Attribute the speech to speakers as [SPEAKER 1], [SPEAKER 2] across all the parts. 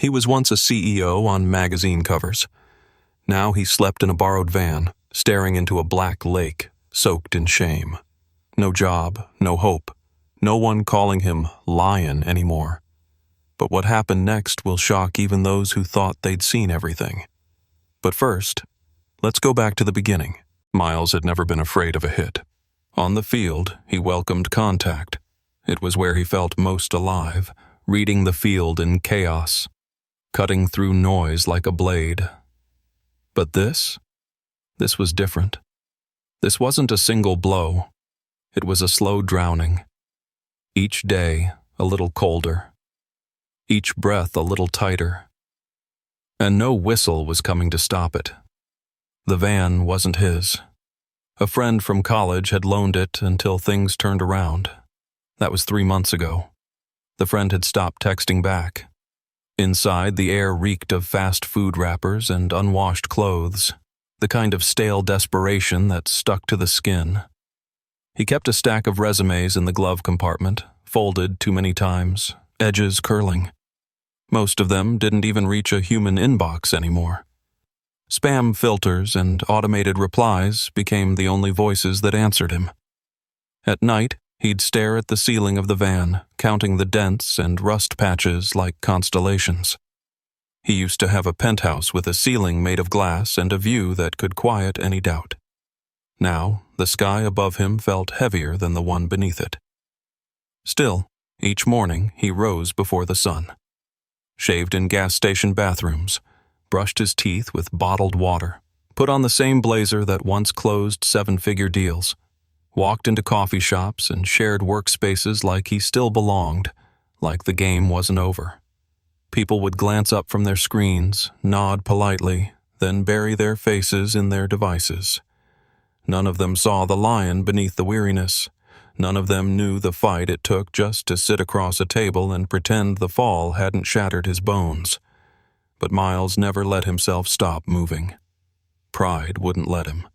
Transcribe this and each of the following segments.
[SPEAKER 1] He was once a CEO on magazine covers. Now he slept in a borrowed van, staring into a black lake, soaked in shame. No job, no hope, no one calling him Lion anymore. But what happened next will shock even those who thought they'd seen everything. But first, let's go back to the beginning. Miles had never been afraid of a hit. On the field, he welcomed contact. It was where he felt most alive, reading the field in chaos, cutting through noise like a blade. But this was different. This wasn't a single blow. It was a slow drowning. Each day, a little colder. Each breath a little tighter. And no whistle was coming to stop it. The van wasn't his. A friend from college had loaned it until things turned around. That was 3 months ago. The friend had stopped texting back. Inside, the air reeked of fast food wrappers and unwashed clothes, the kind of stale desperation that stuck to the skin. He kept a stack of resumes in the glove compartment, folded too many times, edges curling. Most of them didn't even reach a human inbox anymore. Spam filters and automated replies became the only voices that answered him. At night, he'd stare at the ceiling of the van, counting the dents and rust patches like constellations. He used to have a penthouse with a ceiling made of glass and a view that could quiet any doubt. Now, the sky above him felt heavier than the one beneath it. Still, each morning he rose before the sun. Shaved in gas station bathrooms, brushed his teeth with bottled water, put on the same blazer that once closed 7-figure deals, walked into coffee shops and shared workspaces like he still belonged, like the game wasn't over. People would glance up from their screens, nod politely, then bury their faces in their devices. None of them saw the lion beneath the weariness. None of them knew the fight it took just to sit across a table and pretend the fall hadn't shattered his bones. But Miles never let himself stop moving. Pride wouldn't let him.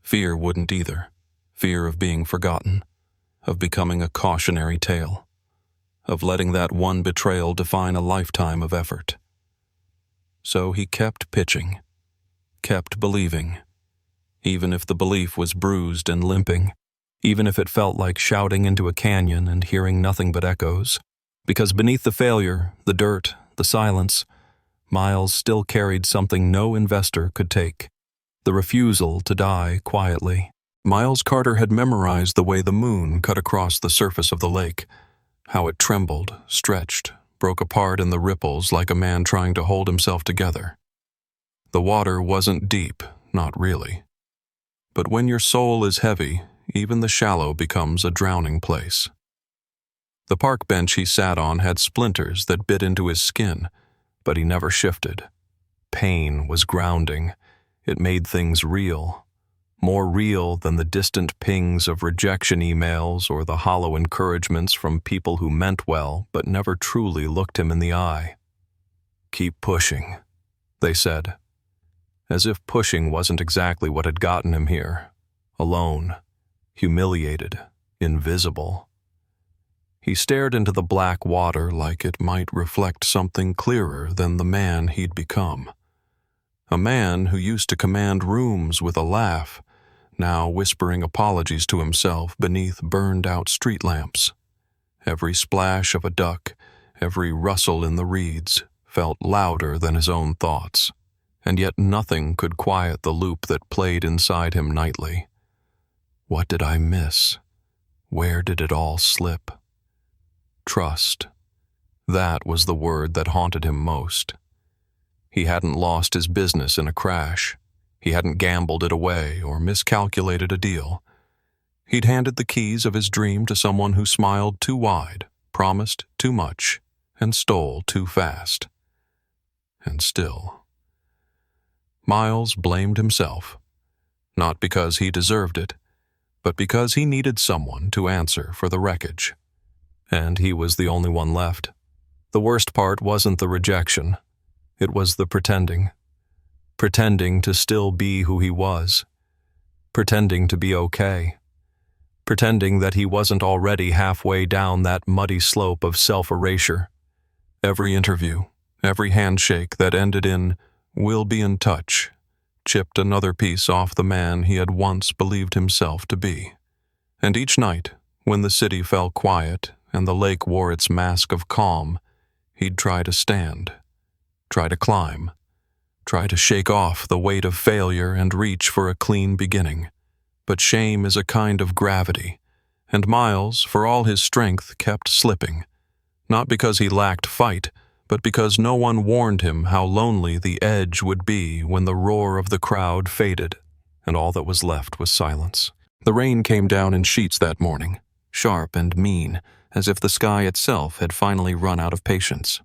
[SPEAKER 1] Fear wouldn't either. Fear of being forgotten, of becoming a cautionary tale, of letting that one betrayal define a lifetime of effort. So he kept pitching, kept believing, even if the belief was bruised and limping, even if it felt like shouting into a canyon and hearing nothing but echoes, because beneath the failure, the dirt, the silence, Miles still carried something no investor could take, the refusal to die quietly. Miles Carter had memorized the way the moon cut across the surface of the lake, how it trembled, stretched, broke apart in the ripples like a man trying to hold himself together. The water wasn't deep, not really. But when your soul is heavy, even the shallow becomes a drowning place. The park bench he sat on had splinters that bit into his skin, but he never shifted. Pain was grounding. It made things real. More real than the distant pings of rejection emails or the hollow encouragements from people who meant well but never truly looked him in the eye. "Keep pushing," they said, as if pushing wasn't exactly what had gotten him here. Alone, humiliated, invisible. He stared into the black water like it might reflect something clearer than the man he'd become. A man who used to command rooms with a laugh, now whispering apologies to himself beneath burned-out street lamps. Every splash of a duck, every rustle in the reeds, felt louder than his own thoughts, and yet nothing could quiet the loop that played inside him nightly. What did I miss? Where did it all slip? Trust. That was the word that haunted him most. He hadn't lost his business in a crash. He hadn't gambled it away or miscalculated a deal. He'd handed the keys of his dream to someone who smiled too wide, promised too much, and stole too fast. And still, Miles blamed himself, not because he deserved it, but because he needed someone to answer for the wreckage. And he was the only one left. The worst part wasn't the rejection. It was the pretending. Pretending to still be who he was. Pretending to be okay. Pretending that he wasn't already halfway down that muddy slope of self-erasure. Every interview, Every handshake that ended in "we'll be in touch" chipped another piece off the man he had once believed himself to be. And each night, when the city fell quiet and the lake wore its mask of calm, he'd try to stand, try to climb, try to shake off the weight of failure and reach for a clean beginning. But shame is a kind of gravity, and Miles, for all his strength, kept slipping. Not because he lacked fight, but because no one warned him how lonely the edge would be when the roar of the crowd faded, and all that was left was silence. The rain came down in sheets that morning, sharp and mean, as if the sky itself had finally run out of patience.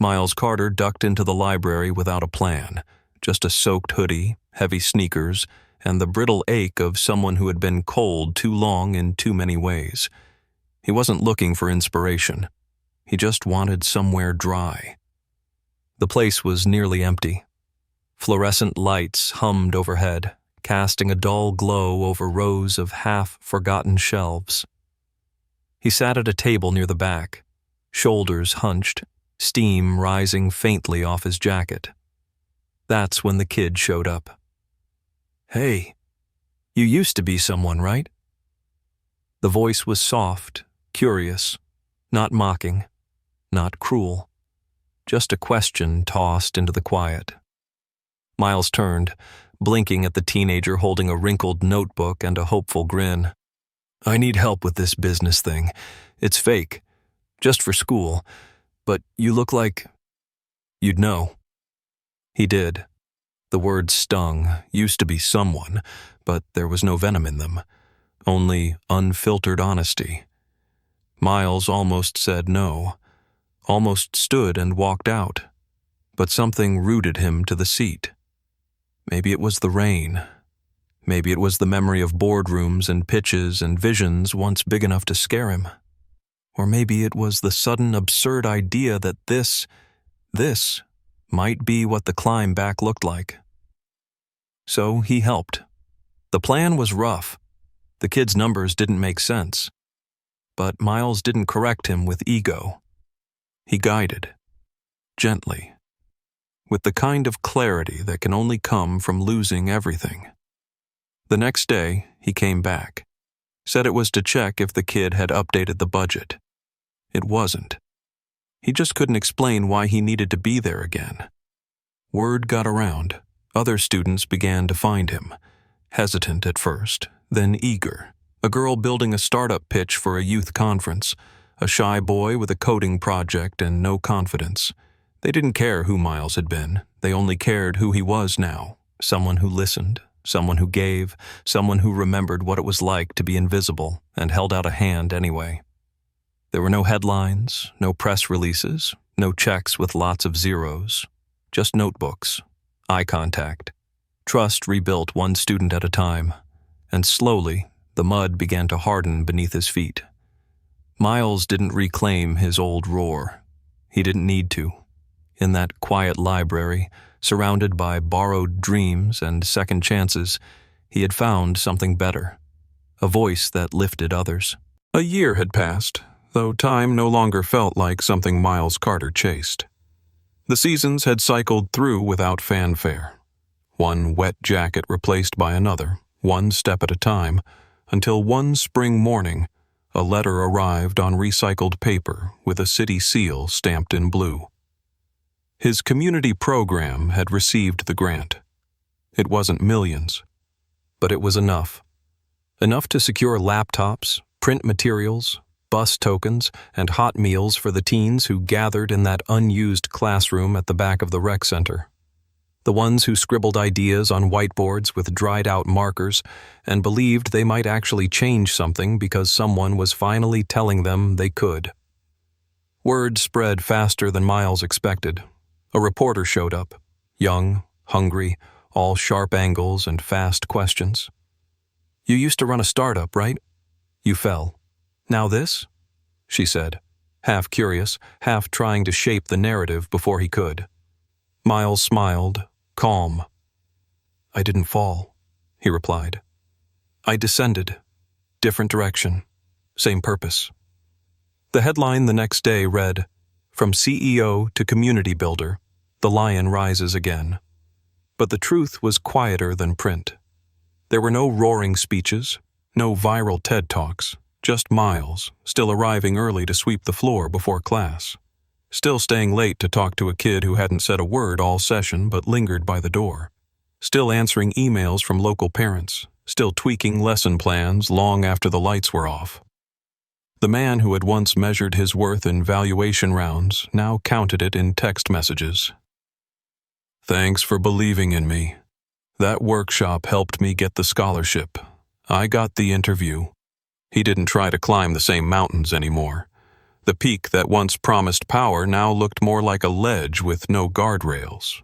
[SPEAKER 1] Miles Carter ducked into the library without a plan, just a soaked hoodie, heavy sneakers, and the brittle ache of someone who had been cold too long in too many ways. He wasn't looking for inspiration. He just wanted somewhere dry. The place was nearly empty. Fluorescent lights hummed overhead, casting a dull glow over rows of half-forgotten shelves. He sat at a table near the back, shoulders hunched, steam rising faintly off his jacket. That's when the kid showed up. "Hey, you used to be someone, right?" The voice was soft, curious, not mocking, not cruel. Just a question tossed into the quiet. Miles turned, blinking at the teenager holding a wrinkled notebook and a hopeful grin. "I need help with this business thing. It's fake. Just for school. But you look like you'd know." He did. The words stung, used to be someone, but there was no venom in them. Only unfiltered honesty. Miles almost said no. Almost stood and walked out. But something rooted him to the seat. Maybe it was the rain. Maybe it was the memory of boardrooms and pitches and visions once big enough to scare him. Or maybe it was the sudden absurd idea that this might be what the climb back looked like. So he helped. The plan was rough. The kid's numbers didn't make sense. But Miles didn't correct him with ego. He guided, gently, with the kind of clarity that can only come from losing everything. The next day, he came back, said it was to check if the kid had updated the budget. It wasn't. He just couldn't explain why he needed to be there again. Word got around. Other students began to find him, hesitant at first, then eager. A girl building a startup pitch for a youth conference, a shy boy with a coding project and no confidence. They didn't care who Miles had been. They only cared who he was now. Someone who listened, someone who gave, someone who remembered what it was like to be invisible and held out a hand anyway. There were no headlines, no press releases, no checks with lots of zeros. Just notebooks, eye contact. Trust rebuilt one student at a time, and slowly the mud began to harden beneath his feet. Miles didn't reclaim his old roar. He didn't need to. In that quiet library, surrounded by borrowed dreams and second chances, he had found something better. A voice that lifted others. A year had passed, though time no longer felt like something Miles Carter chased. The seasons had cycled through without fanfare. One wet jacket replaced by another, one step at a time, until one spring morning, a letter arrived on recycled paper with a city seal stamped in blue. His community program had received the grant. It wasn't millions, but it was enough. Enough to secure laptops, print materials, bus tokens, and hot meals for the teens who gathered in that unused classroom at the back of the rec center. The ones who scribbled ideas on whiteboards with dried-out markers and believed they might actually change something because someone was finally telling them they could. Word spread faster than Miles expected. A reporter showed up, young, hungry, all sharp angles and fast questions. "You used to run a startup, right? You fell. Now this?" she said, half curious, half trying to shape the narrative before he could. Miles smiled, calm. "I didn't fall," he replied. "I descended. Different direction. Same purpose." The headline the next day read, From CEO to community builder, the lion rises again. But the truth was quieter than print. There were no roaring speeches, no viral TED Talks, just Miles, still arriving early to sweep the floor before class, still staying late to talk to a kid who hadn't said a word all session but lingered by the door, still answering emails from local parents, still tweaking lesson plans long after the lights were off. The man who had once measured his worth in valuation rounds now counted it in text messages. "Thanks for believing in me. That workshop helped me get the scholarship. I got the interview." He didn't try to climb the same mountains anymore. The peak that once promised power now looked more like a ledge with no guardrails.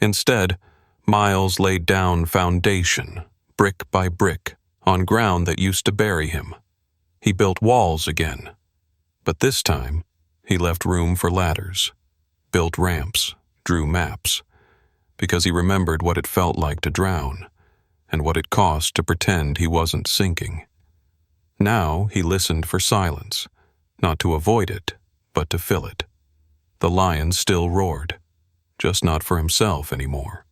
[SPEAKER 1] Instead, Miles laid down foundation, brick by brick, on ground that used to bury him. He built walls again. But this time, he left room for ladders, built ramps, drew maps, because he remembered what it felt like to drown, and what it cost to pretend he wasn't sinking. Now he listened for silence, not to avoid it, but to fill it. The lion still roared, just not for himself anymore.